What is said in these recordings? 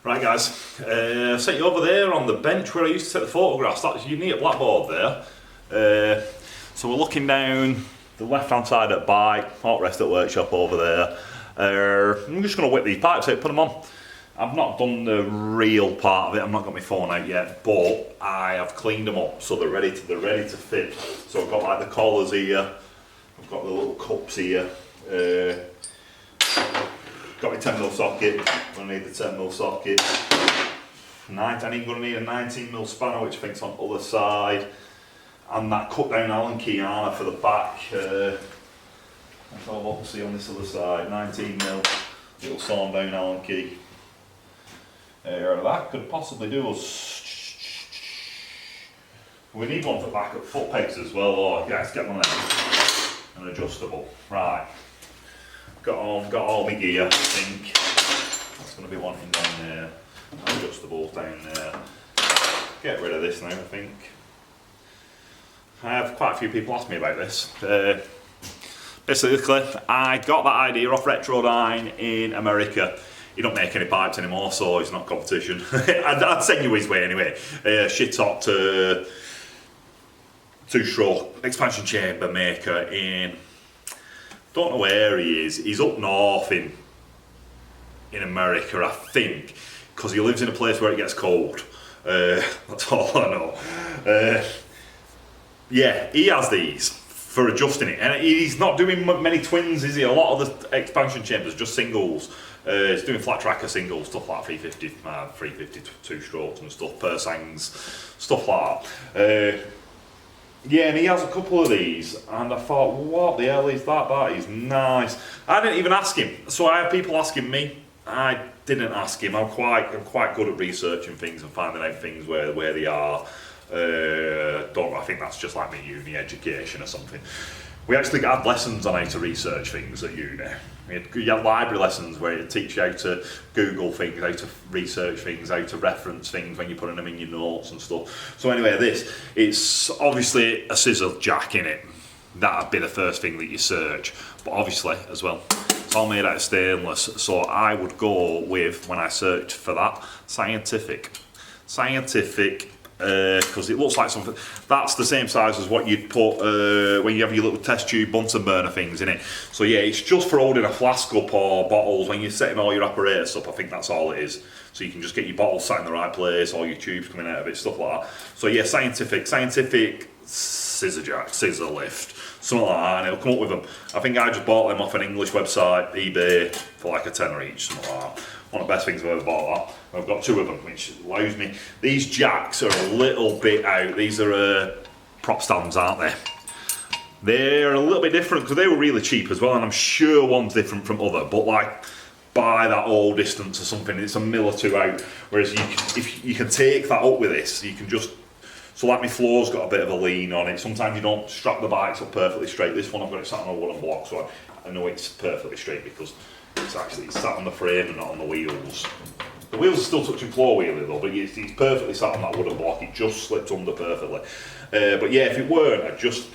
Right guys, set you over there on the bench where I used to take the photographs. That's your neat blackboard there. So we're looking down the left hand side of the bike, hot rest at workshop over there. I'm just going to whip these pipes out, put them on. I've not done the real part of it, I've not got my phone out yet, but I have cleaned them up so they're ready to fit. So I've got like the collars here, I've got the little cups here. Got my 10mm socket, I'm going to need the 10mm socket. I'm going to need a 19mm spanner, which I think's on the other side. And that cut down Allen key armour for the back. Let's have a look, see on this other side, 19mm, little sawn down Allen key. That could possibly do us. We need one for backup foot pegs as well, or let's get one there. An adjustable. Right. Got all my gear, I think. That's going to be wanting down there. Adjustables down there. Get rid of this now, I think. I have quite a few people ask me about this. Basically, I got that idea off Retrodyne in America. He don't make any pipes anymore, so it's not competition. I'd send you his way anyway. Shit-top to two-stroke expansion chamber maker in. Don't know where he is. He's up north in America, I think, because he lives in a place where it gets cold. That's all I know. Yeah, he has these for adjusting it, and he's not doing many twins, is he? A lot of the expansion chambers just singles. He's doing flat tracker singles, stuff like 350, 350 two-strokes and stuff, Persangs, stuff like that. Yeah, and he has a couple of these, and I thought, what the hell is that? That is nice. I didn't even ask him, so I have people asking me. I didn't ask him. I'm quite good at researching things and finding out things where they are. I think that's just like my uni education or something. We actually had lessons on how to research things at uni. You had library lessons where it teach you how to Google things, how to research things, how to reference things when you're putting them in your notes and stuff. So anyway, it's obviously a scissor jack in it. That'd be the first thing that you search. But obviously, as well, it's all made out of stainless. So I would go with, when I searched for that, scientific. Because it looks like something that's the same size as what you'd put when you have your little test tube Bunsen burner things in it. So yeah, it's just for holding a flask up or bottles when you're setting all your apparatus up. I think that's all it is. So you can just get your bottles sat in the right place, all your tubes coming out of it, stuff like that. So yeah, scientific scissor jack, scissor lift, something like that, and it'll come up with them. I think I just bought them off an English website, eBay, for like a tenner each, something like that. One of the best things I've ever bought that. I've got two of them, which allows me. These jacks are a little bit out. These are prop stands, aren't they? They're a little bit different because they were really cheap as well, and I'm sure one's different from other, but like by that old distance or something, it's a mil or two out. Whereas if you can take that up with this, you can just. So like my floor's got a bit of a lean on it. Sometimes you don't strap the bikes up perfectly straight. This one I've got it sat on a wooden block, so I know it's perfectly straight because it's sat on the frame and not on the wheels. The wheels are still touching floor wheelie though, but it's perfectly sat on that wooden block. It just slipped under perfectly. But yeah, if it weren't, I'd just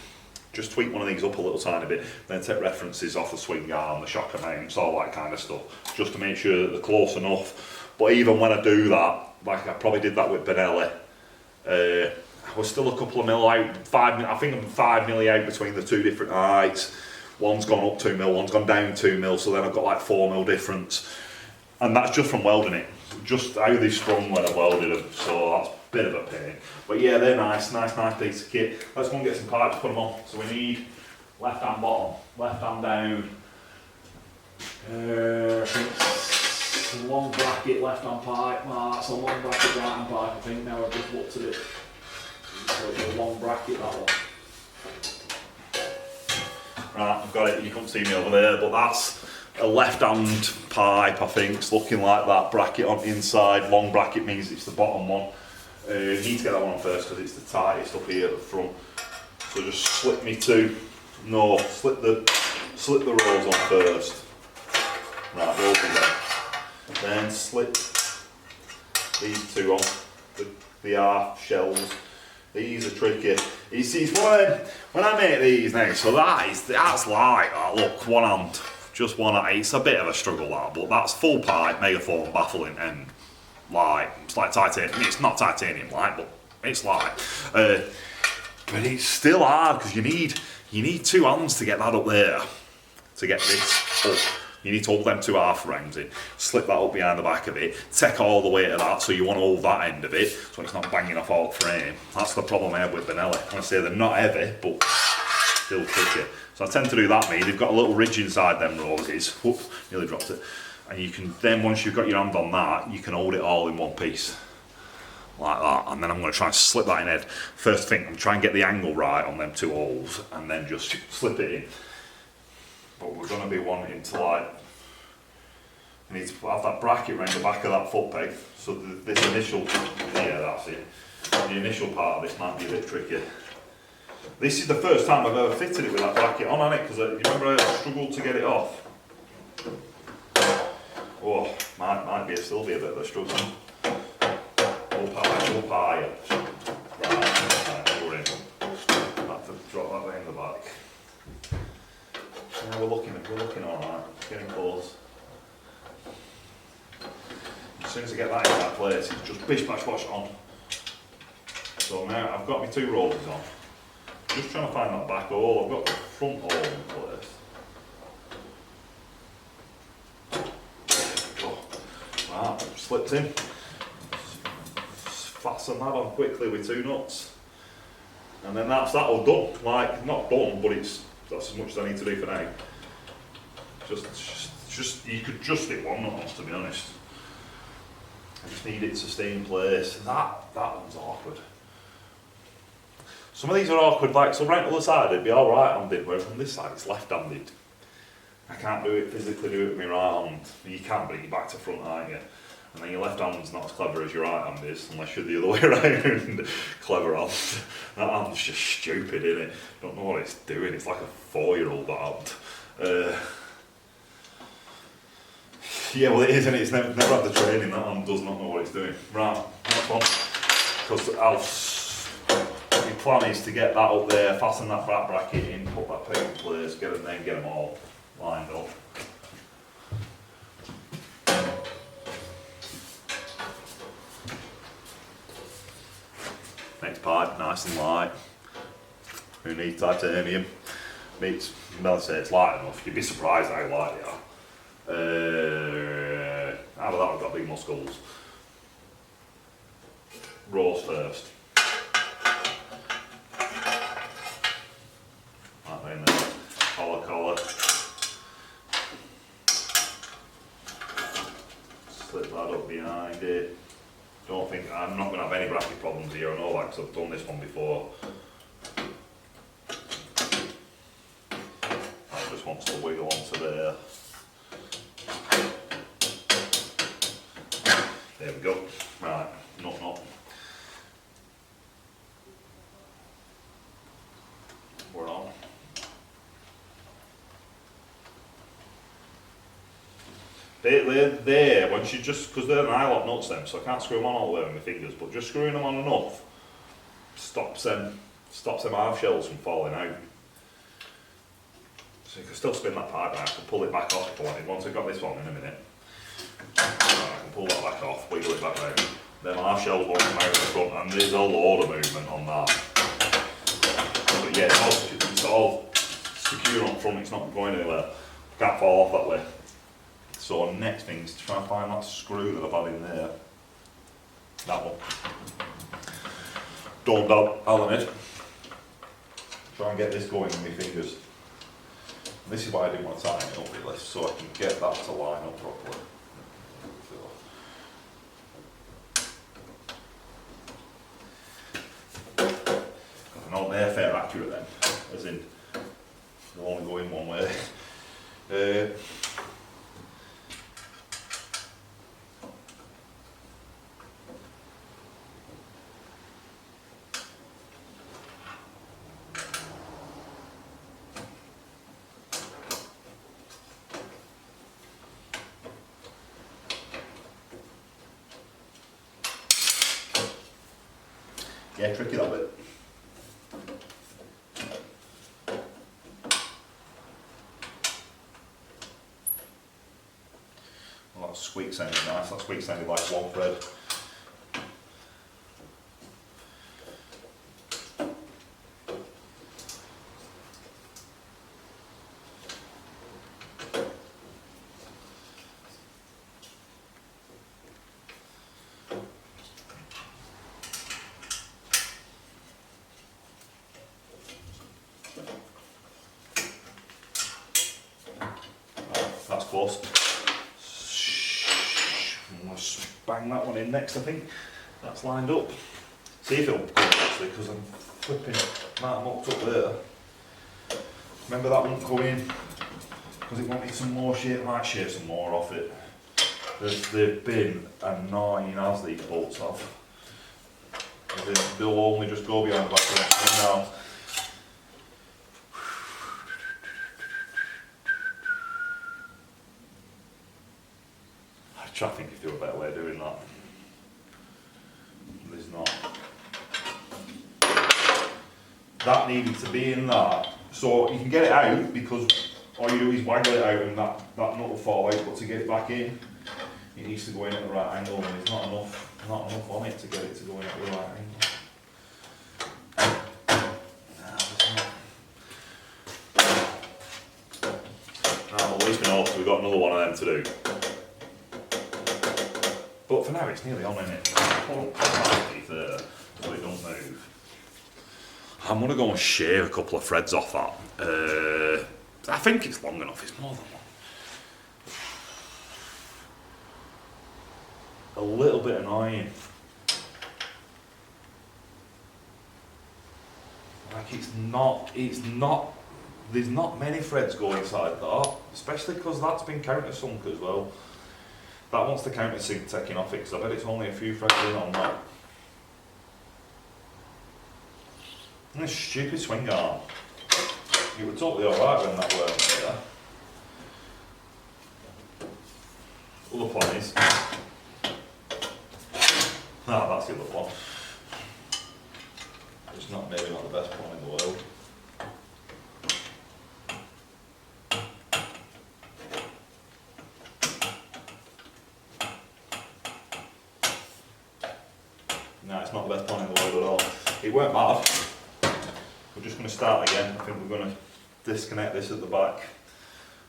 tweak one of these up a little tiny bit, then take references off the swing arm, the shocker mounts, all that kind of stuff, just to make sure that they're close enough. But even when I do that, like I probably did that with Benelli, I was still a couple of mil out, I think I'm 5 mil out between the two different heights. One's gone up 2 mil, one's gone down 2 mil, so then I've got like 4 mil difference. And that's just from welding it. Just how they sprung when I welded them, so that's a bit of a pain. But yeah, they're nice piece of kit. Let's go and get some pipes, put them on. So we need left hand bottom, left hand down. I think it's a long bracket left hand pipe. That's a long bracket right hand pipe, I think. Now I've just looked at it. So it's a long bracket, that one. Right, I've got it, you can't see me over there, but that's a left-hand pipe, I think. It's looking like that bracket on the inside. Long bracket means it's the bottom one. You need to get that one on first because it's the tightest up here at the front. So just slip the rolls on first. Right, those are there. Then slip these two on, the half shells. These are tricky. You see, it's one of them, when I make these now, so that's like that, look, one hand, just one hand. It's a bit of a struggle that, but that's full pipe, megaphone, baffling end. light. It's like titanium. It's not titanium light, but it's light. But it's still hard because you need two hands to get that up there. To get this up. You need to hold them two half rounds in, slip that up behind the back of it, take all the weight of that, so you want to hold that end of it, so it's not banging off all frame. That's the problem I have with Benelli. I say they're not heavy, but still tricky. So I tend to do that, they've got a little ridge inside them roses. Whoop, nearly dropped it. And you can, then once you've got your hand on that, you can hold it all in one piece. Like that, and then I'm going to try and slip that in head. First thing, I'm trying to get the angle right on them two holes, and then just slip it in. But we're going to be wanting to like, we need to have that bracket around the back of that foot peg. So this initial, yeah, that's it. The initial part of this might be a bit tricky. This is the first time I've ever fitted it with that bracket on it, because you remember I struggled to get it off. Oh, might still be a bit of a struggle. Up higher. Right, we're in. Have to drop that way in the back. Yeah, we're looking alright, getting close. As soon as I get that in that place, it's just bish bash bosh on. So now I've got my two roses on. Just trying to find that back hole. I've got the front hole in place. There we go. Right, slipped in. Fasten that on quickly with two nuts. And then that's that all done. Like, not done, but that's as much as I need to do for now. Just you could just hit one nut, to be honest. I just need it to stay in place. That one's awkward. Some of these are awkward, like, so right on the other side it'd be all right-handed, whereas on this side it's left-handed. I can't physically do it with my right hand. You can, but you're back to front, aren't you? And then your left hand's not as clever as your right hand is, unless you're the other way around. Clever hand. That hand's just stupid, isn't it? Don't know what it's doing. It's like a 4-year-old, that hand. Yeah, well it is, and it's never had the training. That hand does not know what it's doing. Right, next one. Because my plan is to get that up there, fasten that back bracket in, put that peg in place, get them all lined up. Next pipe, nice and light. Who needs titanium? I'll say it's light enough. You'd be surprised how light they are. Out of that, I've got big muscles. Rose first. Right then, collar. Slip that up behind it. Don't think, I'm not going to have any bracket problems here, I know that because I've done this one before. That just wants to wiggle onto there. There we go. Right, nut. We're on. They're there, once you just, because they're nylon nuts then, so I can't screw them on all the way with my fingers, but just screwing them on enough stops them half shells from falling out. So you can still spin that pipe now, I can pull it back off if I wanted. Once I've got this one in a minute, I can pull that back off, wiggle it back round. Then half shells won't come out the front, and there's a load of movement on that. But yeah, it's all secure on front, it's not going anywhere. Can't fall off that way. So next thing is to try and find that screw that I've had in there. That one. Don't doubt Allen it. Try and get this going with my fingers. And this is why I didn't want to tighten it up really, so I can get that to line up properly. I know they're fair accurate then, as in they'll only go in one way. Yeah, tricky that bit. that squeak sounded nice. That squeak sounded like one thread. That's close. Let's bang that one in next, I think. That's lined up. See if it'll come actually, because I'm flipping that mucked up there. Remember that won't go in, because it wanted some more shape. Might shave some more off it. They've been annoying as these bolts have. They'll only just go behind the back of the now. I think if there's a better way of doing that. There's not. That needed to be in that. So you can get it out because all you do is waggle it out and that nut will fall out, but to get it back in, it needs to go in at the right angle, and there's not enough on it to get it to go in at the right angle. Well, at least we know we've got another one of them to do. But for now it's nearly on, isn't it? So it don't move. I'm going to go and shave a couple of threads off that. I think it's long enough, it's more than one. A little bit annoying. Like there's not many threads go inside that, especially because that's been countersunk as well. That wants the countersink taking off it, because I bet it's only a few threads in on that. And this stupid swing arm. You were totally alright when that weren't there. Other plan is... that's the other one. It's maybe not the best plan in the world. No, it's not the best plan in the world at all. It weren't bad. We're just going to start again. I think we're going to disconnect this at the back,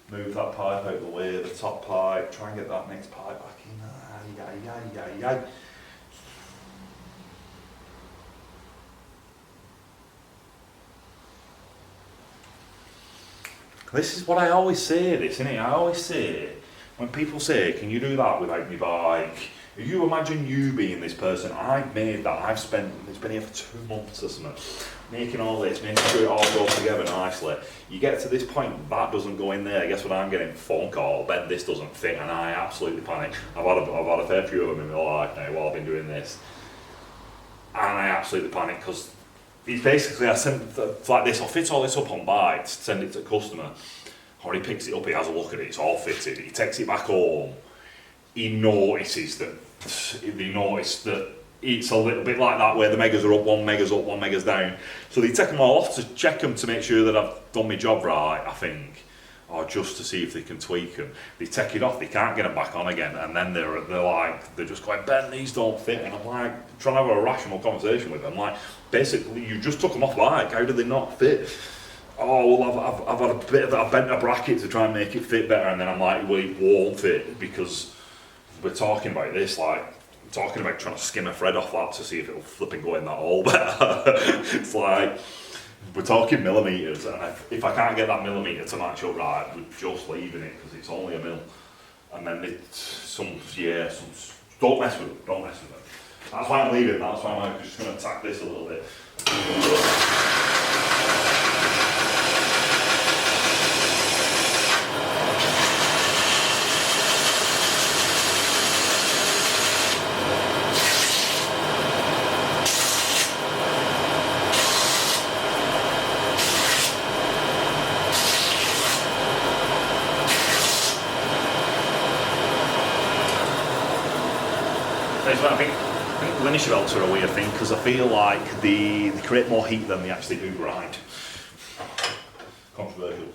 move that pipe out of the way, the top pipe, try and get that next pipe back in. This is what I always say, innit? I always say, when people say, can you do that without me bike? If you imagine you being this person, I've made that, it's been here for 2 months or something, making all this, making sure it all goes together nicely. You get to this point, that doesn't go in there, guess what I'm getting? Phone call, Ben, this doesn't fit, and I absolutely panic. I've had a fair few of them in my life now while I've been doing this. And I absolutely panic, because it's basically, I send like this, I'll fit all this up on bike, send it to the customer, or he picks it up, he has a look at it, it's all fitted, he takes it back home. He notices that it's a little bit like that where the megas are up, 1 mega's up, 1 mega's down. So they take them all off to check them to make sure that I've done my job right, I think, or just to see if they can tweak them. They take it off, they can't get them back on again, and then they're just going, Ben, these don't fit, and I'm like trying to have a rational conversation with them. Like, basically, you just took them off bike, how do they not fit? Oh, well, I've had a bit of I bent a bracket to try and make it fit better, and then I'm like, well, it won't fit because we're talking about this, like, talking about trying to skim a thread off that to see if it'll flip and go in that hole better. It's like, we're talking millimetres, and if I can't get that millimetre to match up right, we're just leaving it because it's only a mil. And then don't mess with it, don't mess with it. That's why I'm leaving, that's why I'm just going to attack this a little bit. I think lineage belts are a weird thing because I feel like they create more heat than they actually do grind. Controversial.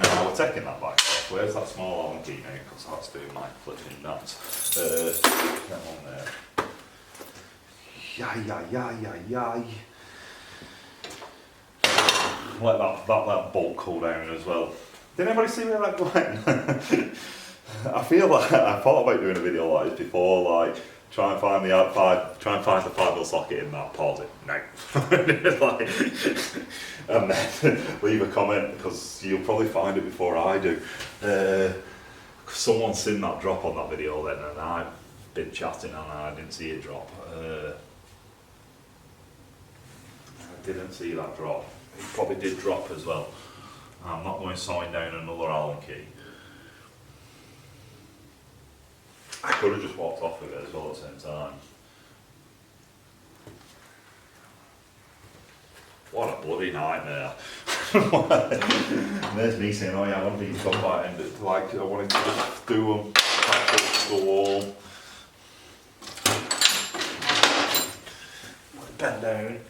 No, we're taking that back. Where's that small Allen key now? Because that's doing my flipping nuts. Get on there. Yay. Let that bolt cool down as well. Did anybody see where that went? I feel like I thought about doing a video like this before, like try and find the 5mm socket in that. Pause it. No. Like, and then leave a comment because you'll probably find it before I do. Someone's seen that drop on that video then, and I've been chatting and I didn't see it drop. I didn't see that drop. It probably did drop as well. I'm not going sawing down another Allen key. I could have just walked off with it as well at the same time. What a bloody nightmare. There's me saying, oh yeah, I want to be done by end. Like, I wanted to just do them, back up to the wall. Bend down.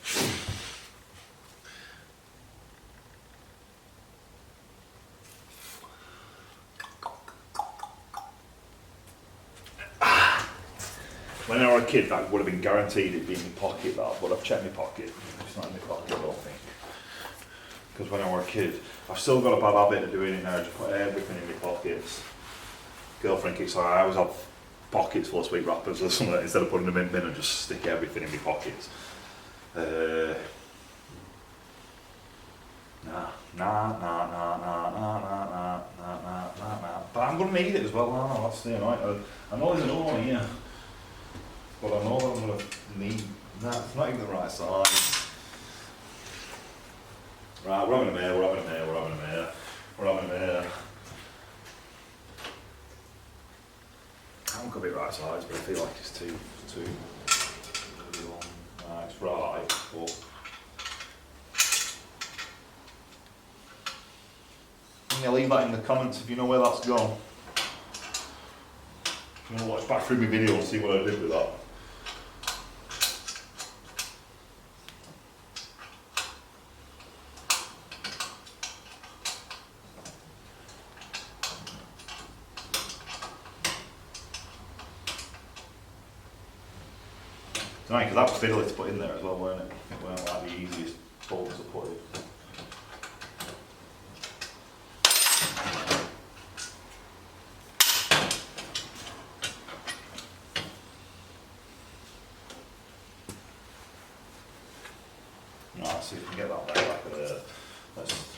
When I was a kid, that would have been guaranteed it'd be in my pocket, that, but I've checked my pocket. It's not in my pocket, I don't think. Because when I was a kid, I've still got a bad habit of doing it now, just put everything in my pockets. Girlfriend keeps saying, I always have pockets full of sweet wrappers or something, instead of putting them in the bin, I just stick everything in my pockets. Nah. But I'm going to need it as well, aren't I? That's the right. I know there's another one here. But I know that I'm going to need that. It's not even the right size. Right, we're having a mare. I haven't got it right size, but I feel like it's too long. Right, it's right, but yeah, leave that in the comments if you know where that's gone. If you want to watch back through my video and see what I did with that. Right, because that was fiddly to put in there as well, weren't it? It weren't like the easiest bolts to put in. Right, let's see if we can get that back of there.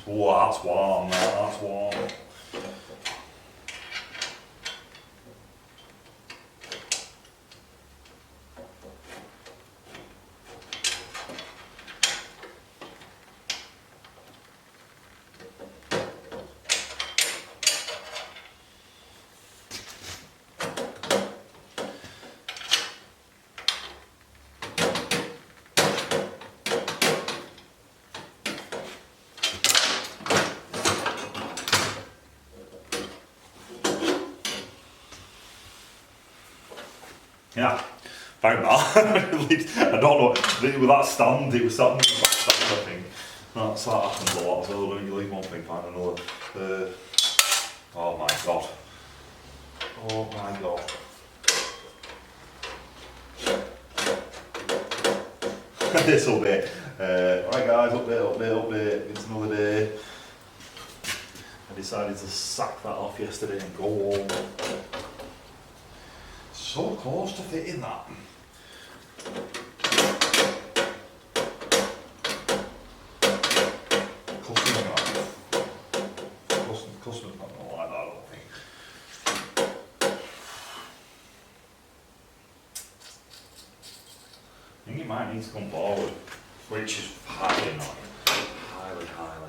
Oh, that's warm, that's warm. Yeah, found that. I don't know, with that stand, it was something with that stand, I think. That happens a lot as well, don't you? Leave one thing, find another. Oh my god. Oh my god. This'll be it. Right guys, update, it's another day. I decided to sack that off yesterday and go home. So close to fitting that. Customer's not going to like that, I don't think. I think it might need to come forward, which is highly annoying. Highly annoying.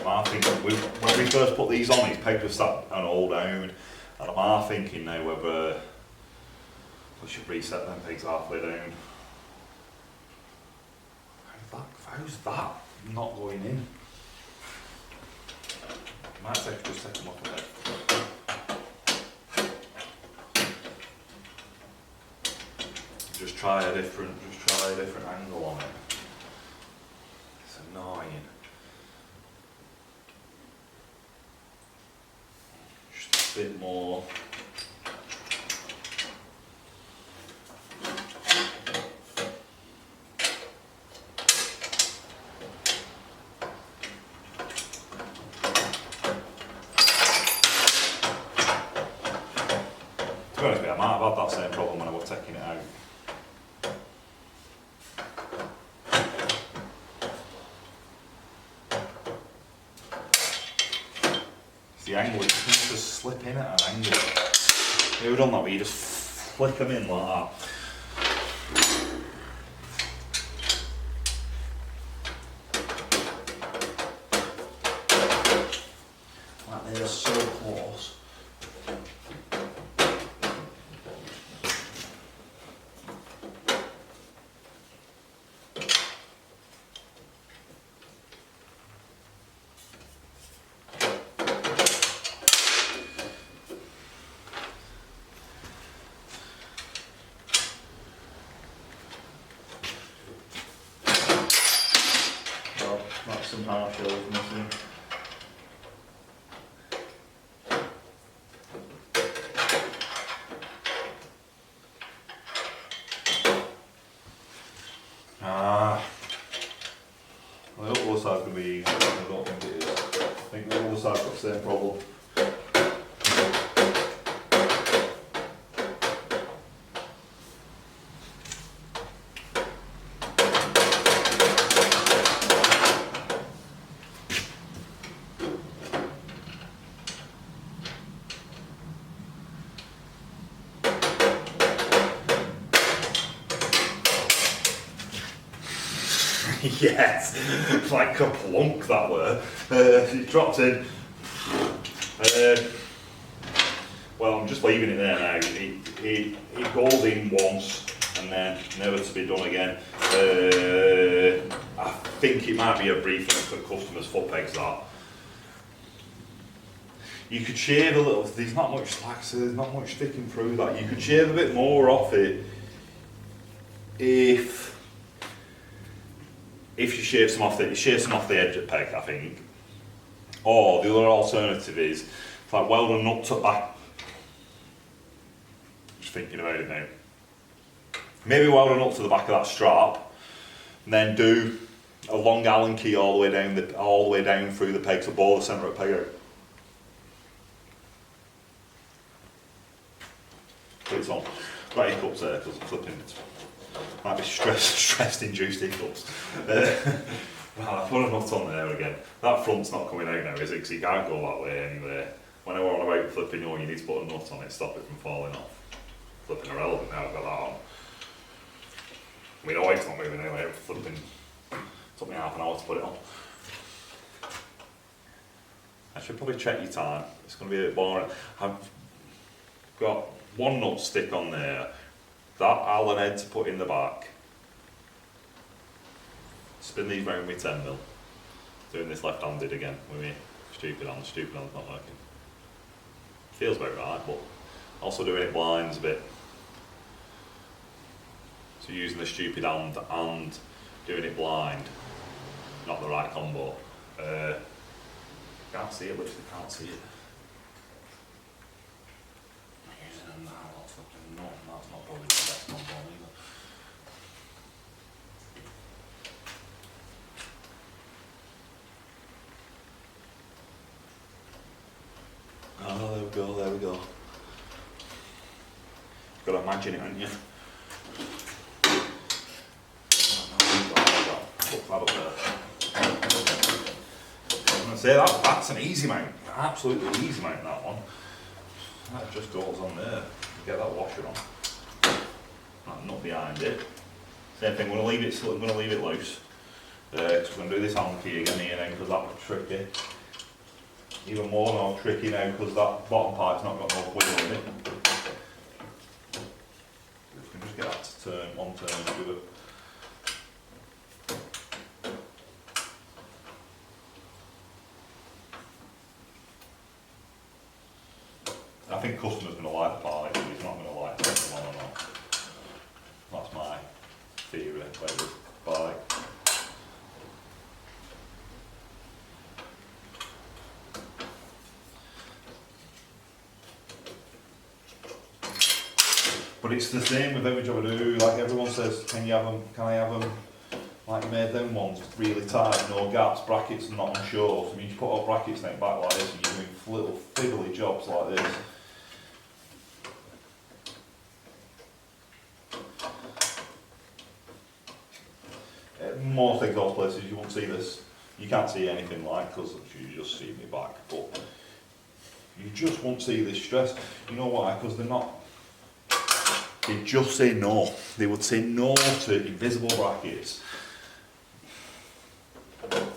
I'm thinking, when we first put these on, these pegs were sat and all down, and I'm thinking now whether we should reset them pegs halfway down. How's that not going in? Might take just take them off a bit. Just try a different angle on it. It's annoying. Just a bit more. To be honest with you, I might have had that same problem when I was taking it out. The angle, it seems to slip in at an angle. Have you ever done that where you just flick them in like that? Like they're so close. That's some half shells missing. Well, the other side's going to be easy, but I don't think it is. I think the other side's got the same problem. Yes, like a plunk that were. It dropped in. Well, I'm just leaving it there now. It goes in once and then never to be done again. I think it might be a briefing for customers' foot pegs that. You could shave a little, there's not much slack, so there's not much sticking through that. You could shave a bit more off it if you shave some off the edge of the peg, I think. Or the other alternative is like weld a nut to back. Just thinking about it now. Maybe weld a nut to the back of that strap, and then do a long Allen key all the way down through the peg to bore the centre of the peg out. Put it on. Got hiccups there because I'm flipping it. Might be stress-induced hiccups. Well, I put a nut on there again. That front's not coming out now, is it? Because you can't go that way anyway. When I want about flipping on, you need to put a nut on it, stop it from falling off. Flipping irrelevant now, I've got that on. I mean, it's not moving anyway, flipping took me half an hour to put it on. I should probably check your time. It's going to be a bit boring. I've got one nut stick on there. That Allen head to put in the back. Spin these round with 10mm. Doing this left-handed again with me stupid hand's not working. Feels about right, but also doing it blinds a bit. So using the stupid hand and doing it blind, not the right combo. Can't see it, literally can't see it. Using them now, that's fucking not, that's not probably the best combo either. Oh, there we go, there we go. You've got to imagine it, haven't you? Put that up there. I'm going to say that's an easy mount. Absolutely easy mount, that one. That just goes on there. Get that washer on. That nut behind it. Same thing, I'm going to leave it loose. Because we're going to do this Allen key again here then, because that was tricky. Even more now tricky now, because that bottom part's not got no wheel in it. We can just get that to turn, one turn with it. I think customer's going to like the part, but he's not going to like the one or not. That's my theory about this bike. But it's the same with every job I do. Like everyone says, can you have them? Can I have them? Like you made them ones really tight, no gaps, brackets, and not unsure. So you put all brackets neck back like this, and you're doing little fiddly jobs like this. Most exhaust places you won't see this. You can't see anything like, because you just see me back. But you just won't see this stress. You know why? Because they're not. They just say no. They would say no to invisible brackets. Because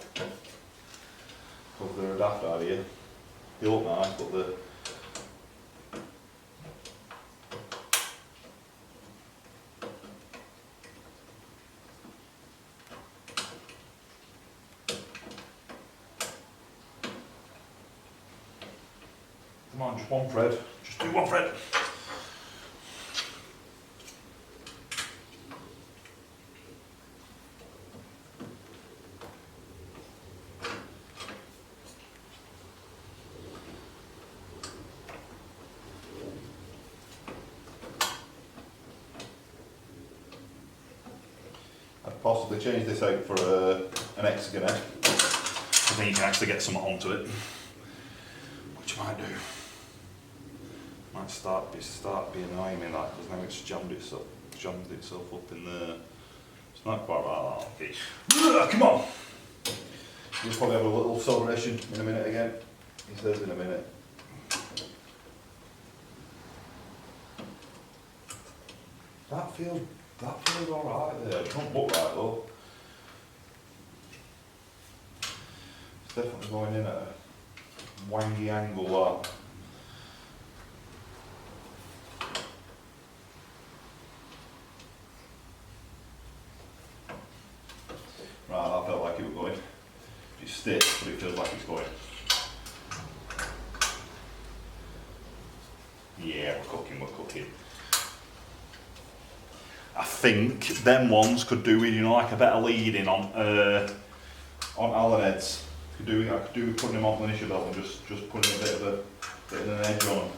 they're a daft idea. They look nice, but they're. Come on, just one thread. Just do one thread. I'd possibly change this out for an hexagon head. I think you can actually get something onto it, which I might do. Might start be annoying me that, because now it's jammed itself up in there. It's not quite right that. Okay. Come on! You'll probably have a little celebration in a minute again. He says in a minute. That feels alright there. It don't look right though. It's definitely going in at a wangy angle that. Right, that felt like it was going. It's stiff, but it feels like it's going. Yeah, we're cooking. I think them ones could do with, you know, like a better leading on Allen heads. I could do putting them on the initial belt and just putting a bit of an edge on them.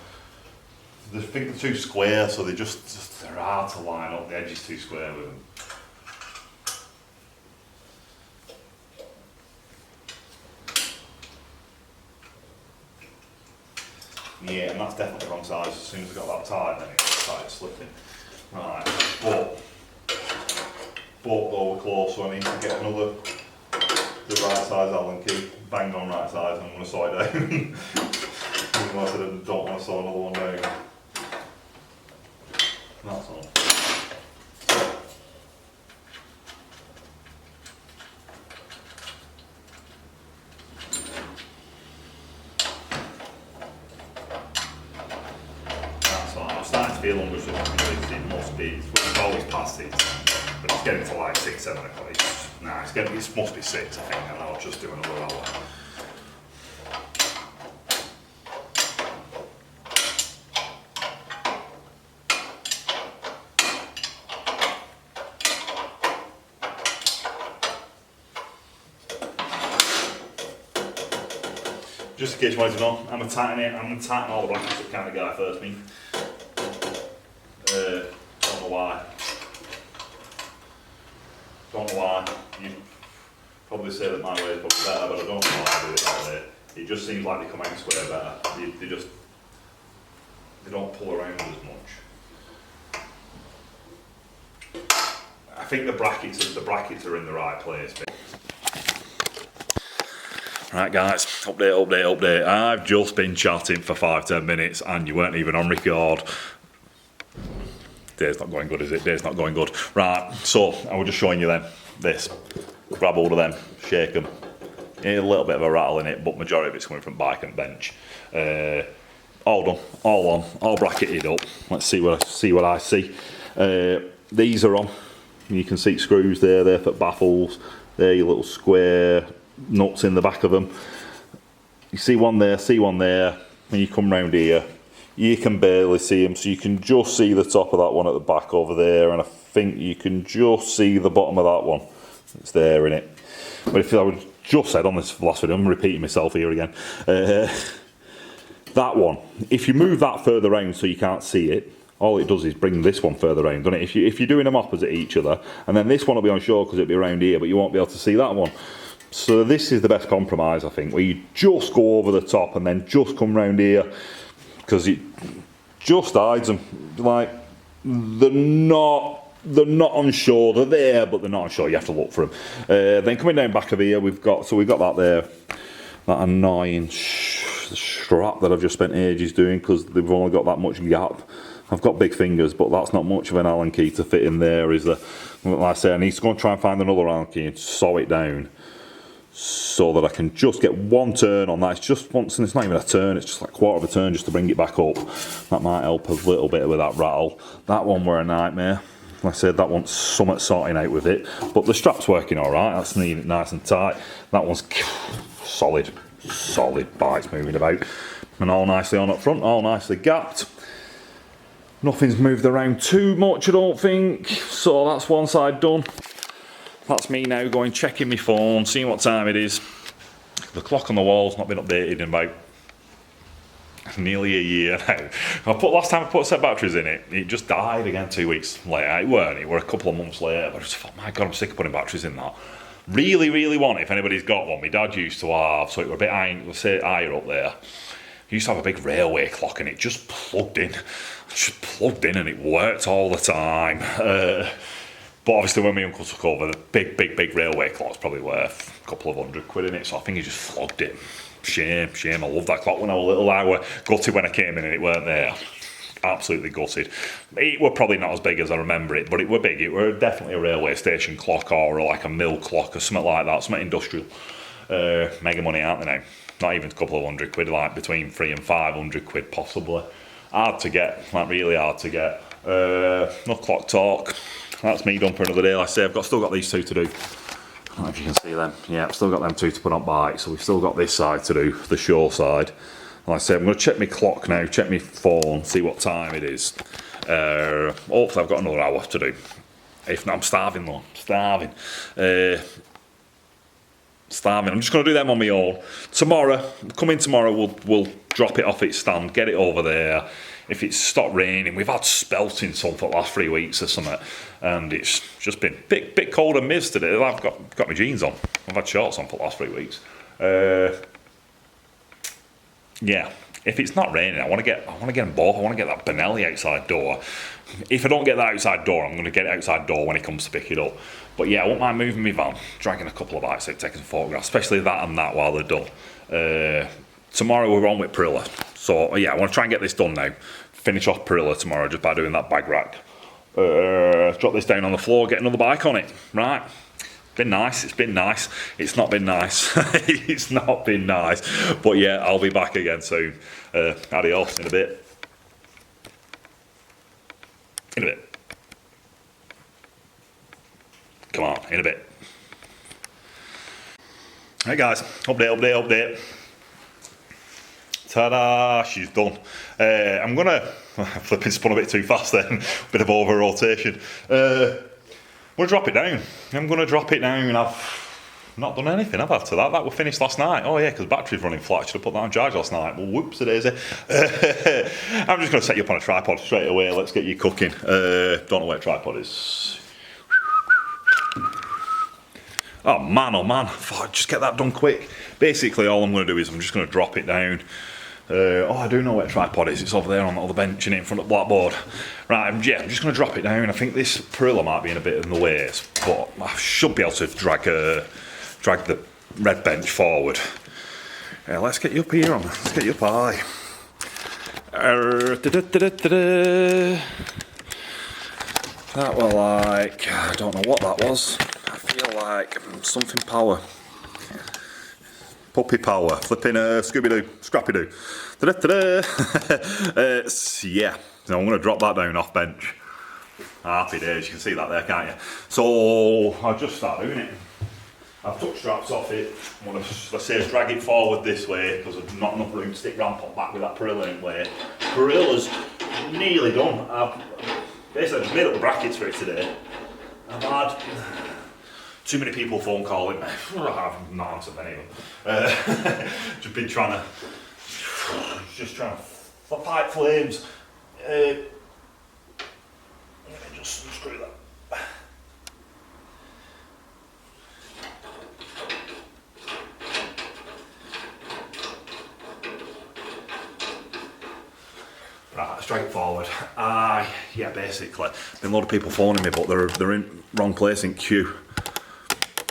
I think they're too square, so they're hard to line up. The edge is too square with them. Yeah, and that's definitely the wrong size. As soon as I got that tight, then it started slipping. Right, but though we're close, so I need to get the right size Allen key, bang on right size, and I'm going to saw it down. Even though I said I don't want to saw another one down. That's all. I'm starting to feel under something. It must be, it's always past it, but it's getting to like 6, 7 o'clock. It must be 6, I think, and I'll just do another hour. Just in case you wanted to know, I'm going to tighten all the brackets up kind of guy first, me. Don't know why. You'd probably say that my way is probably better, but I don't know why I do it that way. It just seems like they come out square better. They don't pull around as much. I think the brackets are in the right place. Right guys, update. I've just been chatting for 5-10 minutes and you weren't even on record. Day's not going good, is it? Day's not going good. Right, so I was just showing you then this. grab hold of them, shake them. A little bit of a rattle in it, but majority of it's coming from bike and bench. All done, all on, all bracketed up. Let's see what I see. These are on. You can see screws there for baffles. There, your little square nuts in the back of them. You see one there, and you come round here. You can barely see them, so you can just see the top of that one at the back over there, and I think you can just see the bottom of that one. It's there, innit? But if I would just said on this last video, I'm repeating myself here again. That one, if you move that further round so you can't see it, all it does is bring this one further round, doesn't it? If you're doing them opposite each other, and then this one will be on shore because it'll be around here, but you won't be able to see that one. So this is the best compromise, I think, where you just go over the top and then just come round here, because it just hides them. Like, they're not on shore, they're there, but they're not on shore, you have to look for them. Then coming down back of here, we've got that there, that annoying strap that I've just spent ages doing because they've only got that much gap. I've got big fingers, but that's not much of an Allen key to fit in there, is there? Like I say, I need to go and try and find another Allen key and saw it down so that I can just get one turn on that. It's just once, and it's not even a turn, it's just like a quarter of a turn just to bring it back up. That might help a little bit with that rattle. That one were a nightmare. Like I said, that one's somewhat sorting out with it, but the strap's working alright. That's nice and tight. That one's solid bites moving about, and all nicely on up front, all nicely gapped. Nothing's moved around too much, I don't think, so that's one side done. That's me now going checking my phone, seeing what time it is. The clock on the wall's not been updated in about nearly a year now. Last time I put a set of batteries in it, it just died again 2 weeks later. It were a couple of months later, but I just thought, my God, I'm sick of putting batteries in that. Really want it if anybody's got one. My dad used to have, so it were a bit higher up there. He used to have a big railway clock and it just plugged in. And it worked all the time. But obviously when my uncle took over, the big railway clock's probably worth a couple of £100 in it, so I think he just flogged it. Shame, I loved that clock when I was little. I were gutted when I came in and it weren't there. Absolutely gutted. It were probably not as big as I remember it, but it were big. It were definitely a railway station clock or like a mill clock or something like that, something industrial. Mega money, aren't they now? Not even a couple of £100, like between £300 and £500 possibly. Hard to get, like really hard to get. No clock talk. That's me done for another day. Like I say, still got these two to do. I don't know if you can see them. Yeah, I've still got them two to put on bikes, so we've still got this side to do, the shore side. Like I say, I'm going to check my clock now, check my phone, see what time it is. Hopefully I've got another hour to do. If not, I'm starving though, starving. I'm just going to do them on my own. Tomorrow, we'll drop it off its stand, get it over there. If it's stopped raining, we've had spelting sun for the last 3 weeks or something, and it's just been a bit cold and mist today. I've got my jeans on. I've had shorts on for the last 3 weeks. Yeah, if it's not raining, I want to get them both. I want to get that Benelli outside door. If I don't get that outside door, I'm going to get it outside door when he comes to pick it up. But yeah, I won't mind moving my van, dragging a couple of bikes out, taking some photographs, especially that and that while they're done. Tomorrow we're on with Perilla. So yeah, I want to try and get this done now. Finish off Perilla tomorrow just by doing that bag rack. Drop this down on the floor, get another bike on it. Right. It's been nice. It's not been nice. It's not been nice. But yeah, I'll be back again soon. Adios in a bit. Come on, in a bit. Hey guys, update. Ta-da, she's done. I'm gonna, flipping spun a bit too fast then, bit of over rotation. I'm gonna drop it down. I've not done anything, have I, to that? That was finished last night. Oh yeah, because battery's running flat. I should have put that on charge last night. Well, whoops-a-daisy. I'm just gonna set you up on a tripod straight away. Let's get you cooking. Don't know where a tripod is. Oh man, just get that done quick. Basically, all I'm going to do is I'm just going to drop it down. I do know where the tripod is. It's over there on the other bench in front of the blackboard. Right, I'm just going to drop it down. I think this Perilla might be in a bit in the way, but I should be able to drag the red bench forward. Let's get you up here, let's get you up high. That was like, I don't know what that was. I feel like something power. Puppy power, flipping Scooby-Doo, Scrappy-Doo. Yeah, so I'm going to drop that down off bench. Happy days, you can see that there, can't you? So I'll just start doing it. I've took straps off it. I'm going to, let's say, drag it forward this way because there's not enough room to stick ramp on back with that perilla in way. Perilla's nearly done. I've basically just made up the brackets for it today. I've had too many people phone calling me. I've not answered any of them. Just been trying to pipe flames. Let me just unscrew that. Right, straightforward. Yeah, basically, been a lot of people phoning me, but they're in wrong place in queue.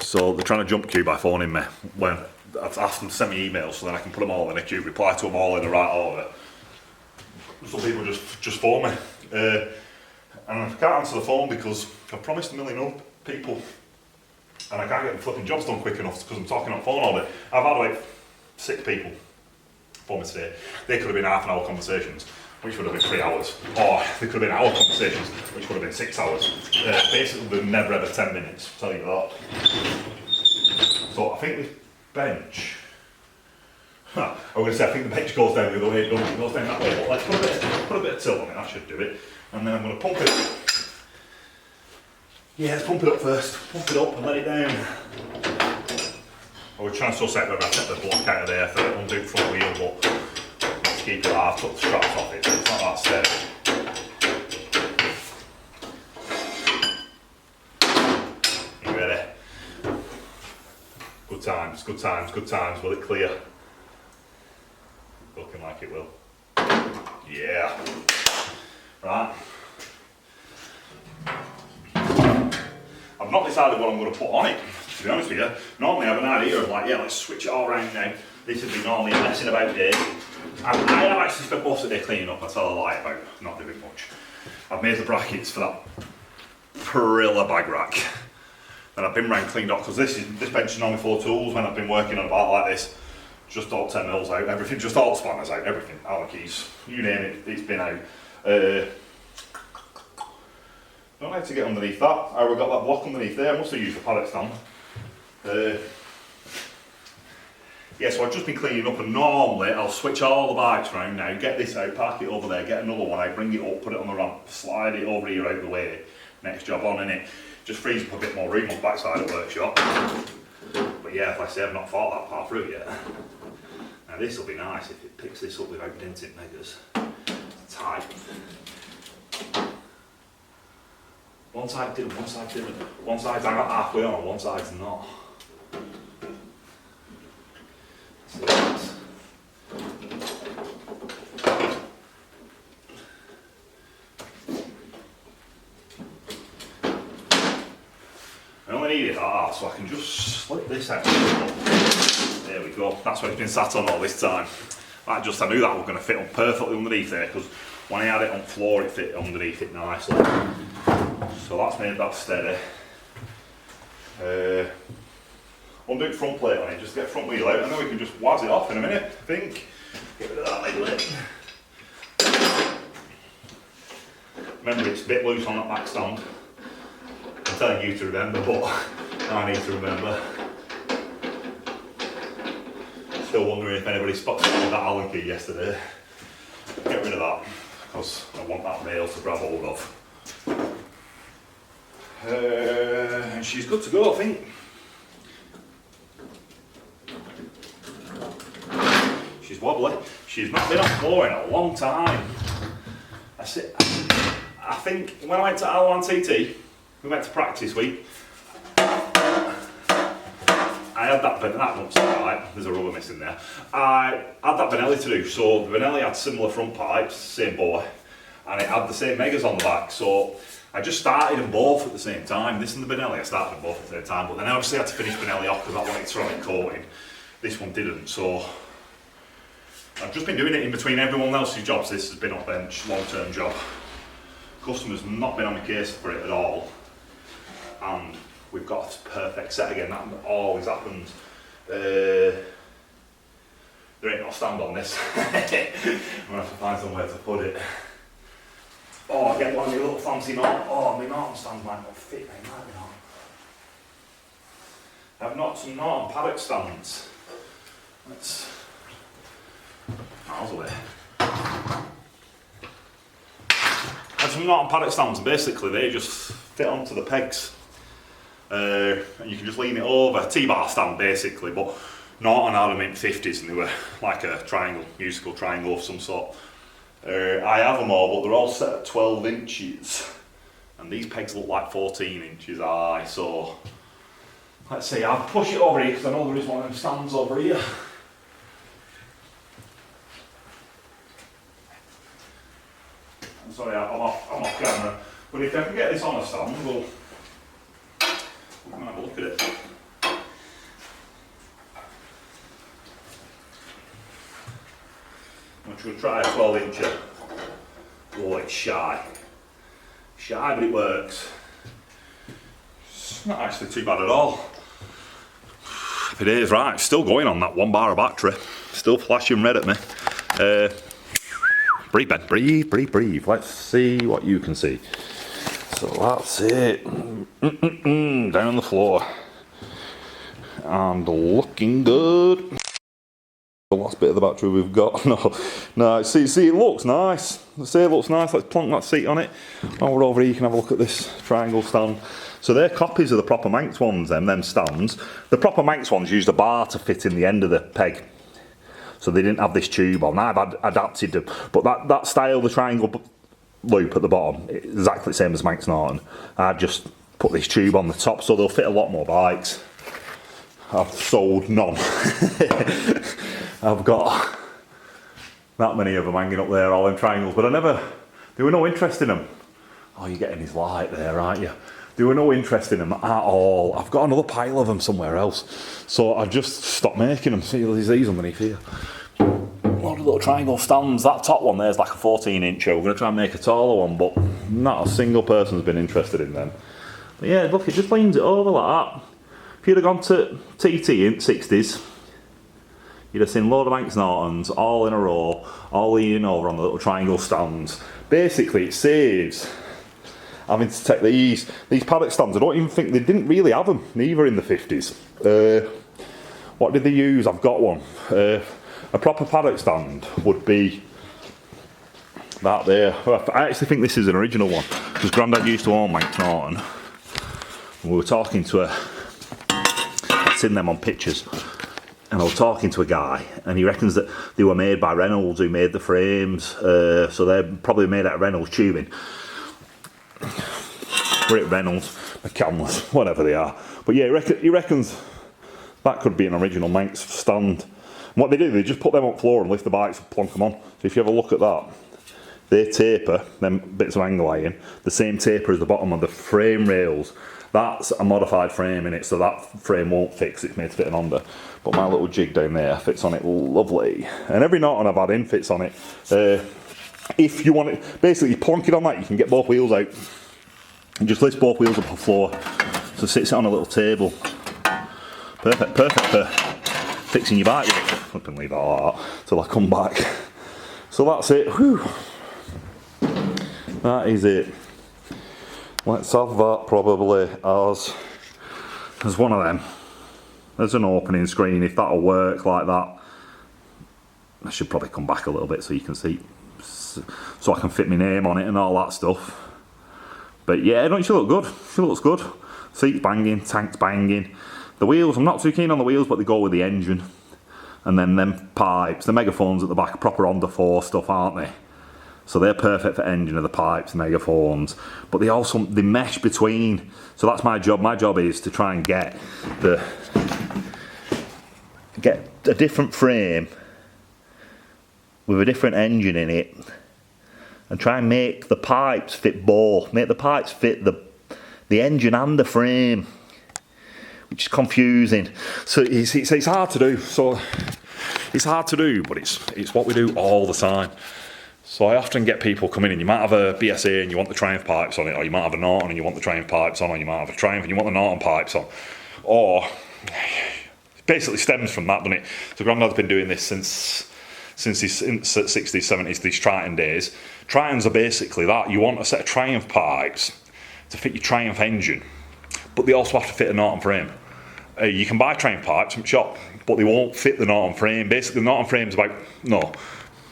So they're trying to jump queue by phoning me when I've asked them to send me emails so then I can put them all in a queue, reply to them all in the right order. Some people just phone me, and I can't answer the phone because I've promised a million people, and I can't get the flipping jobs done quick enough because I'm talking on phone all day. I've had like 6 people phone me today. They could have been half an hour conversations, which would have been 3 hours, or they could have been hour conversations, which would have been 6 hours. Basically, they've never ever 10 minutes, I'll tell you that. So I think this bench, I'm going to say I think the bench goes down the other way, it goes down that way, but let's put a bit of tilt on it, that should do it. And then I'm going to pump it. Yeah, let's pump it up first. Pump it up and let it down. I was trying to suss out whether I set the block out of there for the undo front wheel, but let's keep it half, took the straps off it, so it's not that steady. You ready? Good times, good times, good times. Will it clear? Looking like it will. Yeah. Right. I've not decided what I'm going to put on it, to be honest with you. Normally I have an idea of like, yeah, let's switch it all around now. This would be normally a messing about day. I have actually spent most of the day cleaning up, I tell a lie about not doing much. I've made the brackets for that Perilla bag rack. And I've been round cleaned up, because this bench is normally full of tools when I've been working on a bar like this. Just all 10 mils out, everything, just all the spanners out, everything, Allen keys, you name it, it's been out. Don't know how to get underneath that. I got that block underneath there, I must have used the pallet stand. Yeah, so I've just been cleaning up, and normally I'll switch all the bikes around now, get this out, park it over there, get another one out, bring it up, put it on the ramp, slide it over here out of the way, next job on, innit? Just frees up a bit more room on the backside of the workshop. But yeah, like I say, I've not thought that part through yet. Now this will be nice if it picks this up without denting megas. Tight. One side didn't, one side didn't. One side's I got halfway on and one side's not. So that's... I only need it like that, so I can just slip this out. There we go, that's what it's been sat on all this time. I knew that was going to fit on perfectly underneath there, because when I had it on floor it fit underneath it nicely. So that's made that steady. Undo front plate on it, just get front wheel out, and then we can just waz it off in a minute, I think. Get rid of that little lip. Remember, it's a bit loose on that back stand. I'm telling you to remember, but I need to remember. Still wondering if anybody spotted that Allen key yesterday. Get rid of that, because I want that rail to grab hold of. And she's good to go, I think. She's wobbly. She's not been on floor in a long time. I think when I went to Alwan TT, we went to practice week. I had that looks alright, there's a rubber missing there. I had that Benelli to do, so the Benelli had similar front pipes, same bore, and it had the same megas on the back, so I just started them both at the same time. This and the Benelli, I started them both at the same time, but then I obviously had to finish Benelli off because I wanted ceramic coating. This one didn't, so I've just been doing it in between everyone else's jobs. This has been on bench, long-term job. Customers not been on my case for it at all, and we've got a perfect set again. That always happens. There ain't no stand on this. I'm gonna have to find somewhere to put it. Oh, I get one of your little fancy Norton. Oh, my Norton stands might not fit, mate, might be not. I've got some Norton paddock stands. Let's miles away. I've some Norton paddock stands, and basically they just fit onto the pegs. And you can just lean it over, T-bar stand basically, but Norton had them in 50s and they were like a triangle, musical triangle of some sort. I have them all, but they're all set at 12 inches. And these pegs look like 14 inches high, so let's see, I'll push it over here because I know there is one of them stands over here. I'm sorry, I'm off camera, but if I can get this on a stand, we'll have a look at it. I'm going to try a 12 incher. Oh, it's shy. Shy, but it works. It's not actually too bad at all. It is, right, it's still going on that 1 bar of battery. Still flashing red at me. Breathe, Ben, breathe, breathe, breathe. Let's see what you can see. So that's it. Down on the floor. And looking good. The last bit of the battery we've got. No, see, it looks nice. It looks nice. Let's plonk that seat on it. While we're over here, you can have a look at this triangle stand. So they're copies of the proper Manx ones, them stands. The proper Manx ones used a bar to fit in the end of the peg. So they didn't have this tube on. I've adapted them. But that style, the triangle loop at the bottom, exactly the same as Manx Norton. I've just put this tube on the top so they'll fit a lot more bikes. I've sold none. I've got that many of them hanging up there, all in triangles, but there were no interest in them. Oh, you're getting his light there, aren't you? There were no interest in them at all. I've got another pile of them somewhere else, so I just stopped making them. See, there's these underneath here. A lot of little triangle stands. That top one there's like a 14 incher. We're going to try and make a taller one, but not a single person's been interested in them. But yeah, look, it just leans it over like that. If you'd have gone to TT in 60s, you'd have seen a load of Manx Nortons all in a row, all leaning over on the little triangle stands. Basically, it saves having to take these paddock stands. I don't even think they didn't really have them, neither in the 50s. What did they use? I've got one. A proper paddock stand would be that there. I actually think this is an original one, because Grandad used to own Manx Norton. We were talking to I've seen them on pictures. And I was talking to a guy, and he reckons that they were made by Reynolds, who made the frames. So they're probably made out of Reynolds tubing. Were it Reynolds, McCandless, whatever they are. But yeah, he reckons that could be an original Manx stand. And what they do, they just put them on the floor and lift the bikes and plonk them on. So if you have a look at that, they taper, them bits of angle iron, the same taper as the bottom of the frame rails. That's a modified frame in it, so that frame won't fix, it's made to fit an Honda. But my little jig down there fits on it lovely. And every Norton I've had in fits on it. If you want it, basically you plonk it on that, you can get both wheels out. And just lift both wheels up on the floor. So it sits on a little table. Perfect for fixing your bike with. I can leave that like that till I come back. So that's it. Whew. That is it. Let's have that probably as one of them. There's an opening screen, if that'll work like that. I should probably come back a little bit so you can see, so I can fit my name on it and all that stuff. But yeah, don't she look good? She looks good. Seats banging, tanks banging. The wheels, I'm not too keen on the wheels, but they go with the engine. And then them pipes, the megaphones at the back, proper Honda 4 stuff, aren't they? So they're perfect for engine of the pipes, megaphones, but they mesh between. So that's my job. My job is to try and get a different frame with a different engine in it, and try and make the pipes fit both. Make the pipes fit the engine and the frame, which is confusing. So it's hard to do. So it's hard to do, but it's what we do all the time. So I often get people coming in, you might have a BSA and you want the Triumph pipes on it, or you might have a Norton and you want the Triumph pipes on, or you might have a Triumph and you want the Norton pipes on. Or, it basically stems from that, doesn't it? So Grandad's been doing this since his 60s, 70s, these Triton days. Tritons are basically that. You want a set of Triumph pipes to fit your Triumph engine, but they also have to fit a Norton frame. You can buy Triumph pipes from the shop, but they won't fit the Norton frame. Basically, the Norton frame's about, no,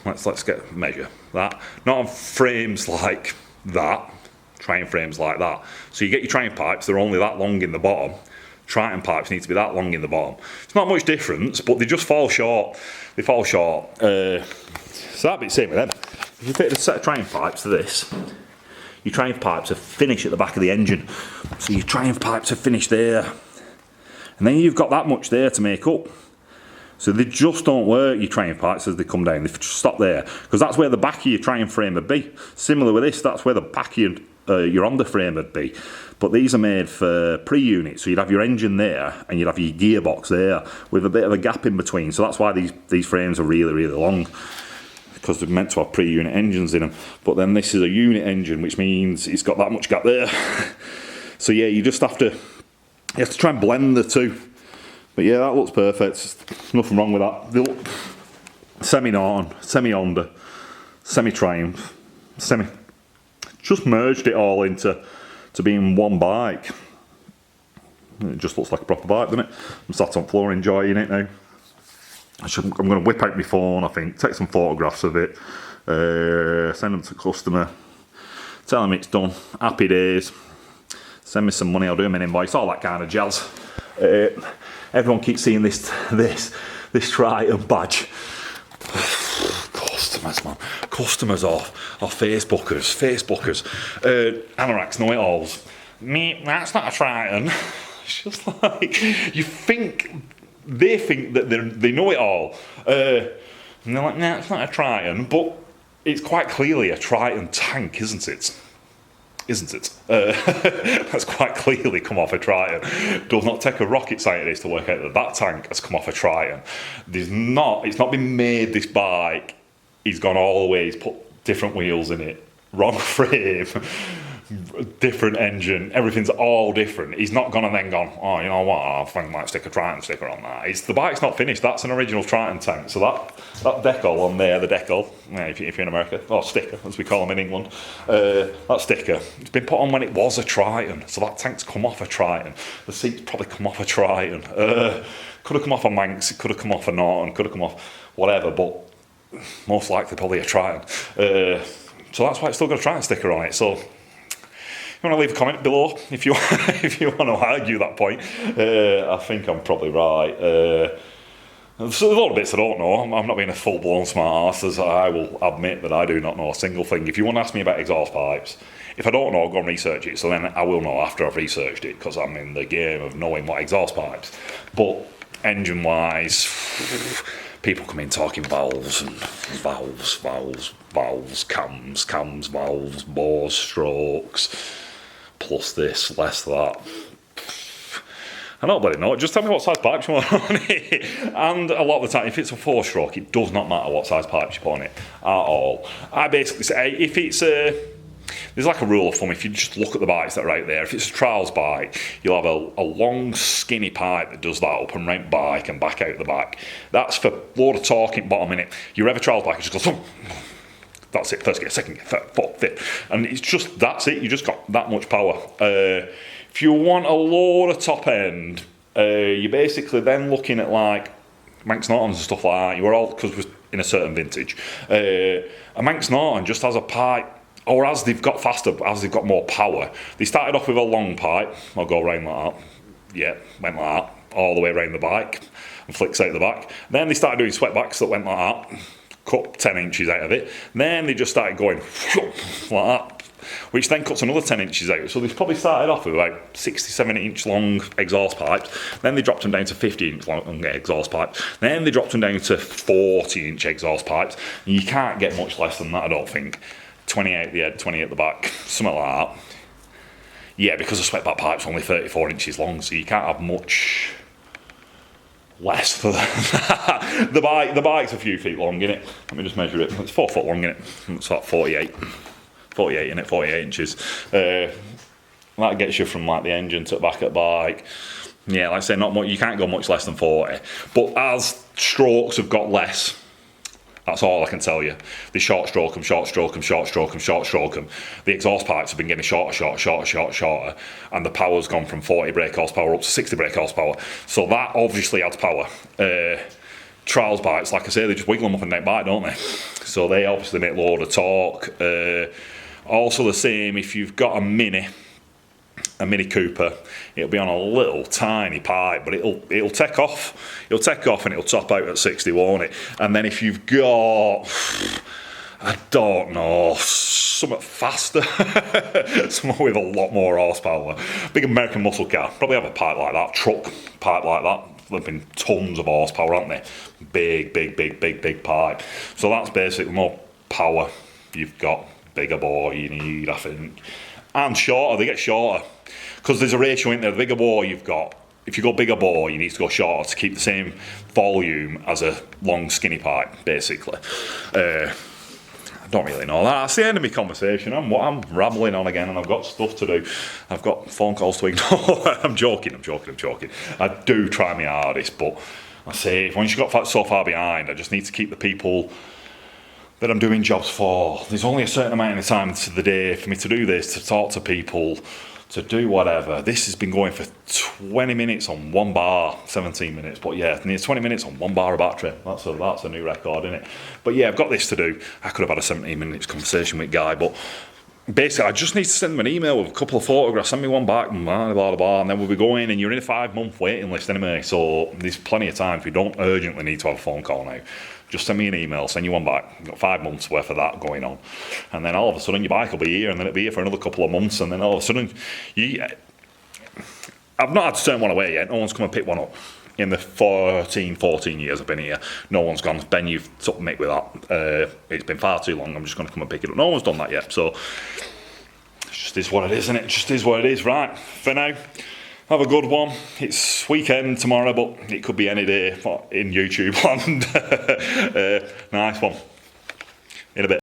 let's get a measure. That. Norton frame's like that, Triumph frame's like that. So you get your Triumph pipes, they're only that long in the bottom. Triton pipes need to be that long in the bottom. It's not much difference, but they just fall short. They fall short. So that'd be the same with them. If you fit a set of Triumph pipes to this, your Triumph pipes are finished at the back of the engine. So your Triumph pipes are finished there. And then you've got that much there to make up. So they just don't work, your Triumph pipes, as they come down. They just stop there. Because that's where the back of your Triumph frame would be. Similar with this, that's where the back of your Honda frame would be. But these are made for pre-unit. So you'd have your engine there, and you'd have your gearbox there, with a bit of a gap in between. So that's why these frames are really, really long. Because they're meant to have pre-unit engines in them. But then this is a unit engine, which means it's got that much gap there. So yeah, you just have to try and blend the two. But yeah, that looks perfect. There's nothing wrong with that. They look semi-Norton, semi-Honda, semi-Triumph, just merged it all into being one bike. It just looks like a proper bike, doesn't it? I'm sat on the floor enjoying it now. I'm going to whip out my phone, I think, take some photographs of it, send them to the customer, tell them it's done, happy days, send me some money, I'll do them an invoice, all that kind of jazz. Everyone keeps seeing this Triton badge. Customers, man. Customers or Facebookers. Anoraks know-it-alls. Me, that's not a Triton. It's just like, they think that they know it all. And they're like, nah, it's not a Triton, but it's quite clearly a Triton tank, isn't it? That's quite clearly come off a Triton. Does not take a rocket scientist to work out that tank has come off a Triton. It's not been made, this bike. He's gone all the way, he's put different wheels in it, wrong frame, different engine, everything's all different. He's not gone and then gone, oh, you know what, I think I might stick a Triton sticker on that. The bike's not finished, that's an original Triton tank. So that decal on there, the decal, if you're in America, or sticker, as we call them in England, that sticker, it's been put on when it was a Triton. So that tank's come off a Triton. The seat's probably come off a Triton. Could have come off a Manx, it could have come off a Norton, could have come off whatever, but most likely probably a Triton. So that's why it's still got a Triton sticker on it. So you want to leave a comment below if you want to argue that point. I think I'm probably right. There's a lot of bits I don't know. I'm not being a full-blown smart ass, as I will admit that I do not know a single thing. If you want to ask me about exhaust pipes, if I don't know, I'll go and research it. So then I will know after I've researched it, because I'm in the game of knowing what exhaust pipes. But engine-wise, people come in talking valves, cams, valves, bores, strokes, plus this, less that. I don't bloody know, just tell me what size pipes you want on it. And a lot of the time, if it's a 4-stroke, it does not matter what size pipes you put on it at all. I basically say, if it's there's like a rule of thumb, if you just look at the bikes that are out there, if it's a trials bike, you'll have a long skinny pipe that does that up and round bike and back out the back. That's for load of torque bottom in it. Your ever trials bike, it just goes, that's it, first gear, second gear, third, fourth, fifth. And it's just, that's it, you just got that much power. If you want a load of top end, you're basically then looking at like Manx Nortons and stuff like that. You were all, because we're in a certain vintage. A Manx Norton just has a pipe, or as they've got faster, as they've got more power, they started off with a long pipe. I'll go round like that. Yeah, went like that, all the way around the bike, and flicks out the back. Then they started doing sweatbacks that went like that, cut 10 inches out of it. Then they just started going like that, which then cuts another 10 inches out. So they've probably started off with about 60, 70 inch long exhaust pipes. Then they dropped them down to 50 inch long exhaust pipes. Then they dropped them down to 40 inch exhaust pipes. And you can't get much less than that, I don't think. 28 at the head, 20 at the back, something like that. Yeah, because the sweatback pipe's only 34 inches long, so you can't have much less for the bike. The bike's a few feet long, innit? Let me just measure it. It's 4 foot long, innit? It's like 48 in it, 48 inches. That gets you from like the engine to the back of the bike. Yeah, like I say, not much. You can't go much less than 40. But as strokes have got less, that's all I can tell you. They short stroke them, short stroke them, short stroke them, short stroke them. The exhaust pipes have been getting shorter, and the power's gone from 40 brake horsepower up to 60 brake horsepower. So that obviously adds power. Trials bikes, like I say, they just wiggle them up and neck bike, don't they? So they obviously make a load of torque. Also the same if you've got a Mini Cooper, it'll be on a little tiny pipe, but it'll take off. It'll take off and it'll top out at 60, won't it? And then if you've got, I don't know, something faster, something with a lot more horsepower, big American muscle car, probably have a pipe like that, truck pipe like that. There've been tons of horsepower, haven't they? Big pipe. So that's basically more power you've got, bigger bore you need, I think. And shorter, they get shorter. Because there's a ratio in there, the bigger bore you've got, if you go bigger bore, you need to go shorter to keep the same volume as a long skinny pipe, basically. I don't really know. That's the end of my conversation. I'm rambling on again and I've got stuff to do. I've got phone calls to ignore. I'm joking. I do try my hardest, but I say, once you've got so far behind, I just need to keep the people that I'm doing jobs for. There's only a certain amount of time to the day for me to do this, to talk to people, to do whatever. This has been going for 20 minutes on one bar, 17 minutes, but yeah, near 20 minutes on one bar of battery. That's a new record, isn't it? But yeah, I've got this to do. I could have had a 17 minutes conversation with Guy, but basically I just need to send them an email with a couple of photographs, send me one back, blah, blah, blah, and then we'll be going, and you're in a 5-month waiting list anyway, so there's plenty of time if you don't urgently need to have a phone call now. Just send me an email, send you one back. You've got 5 months worth of that going on. And then all of a sudden your bike will be here, and then it'll be here for another couple of months, and then all of a sudden I've not had to turn one away yet. No one's come and pick one up. In the 14 years I've been here, no one's gone, Ben, you've took the mick with that. It's been far too long, I'm just going to come and pick it up. No one's done that yet, so it just is what it is, isn't it? It just is what it is. Right, for now, have a good one. It's weekend tomorrow, but it could be any day in YouTube land. Nice one. In a bit.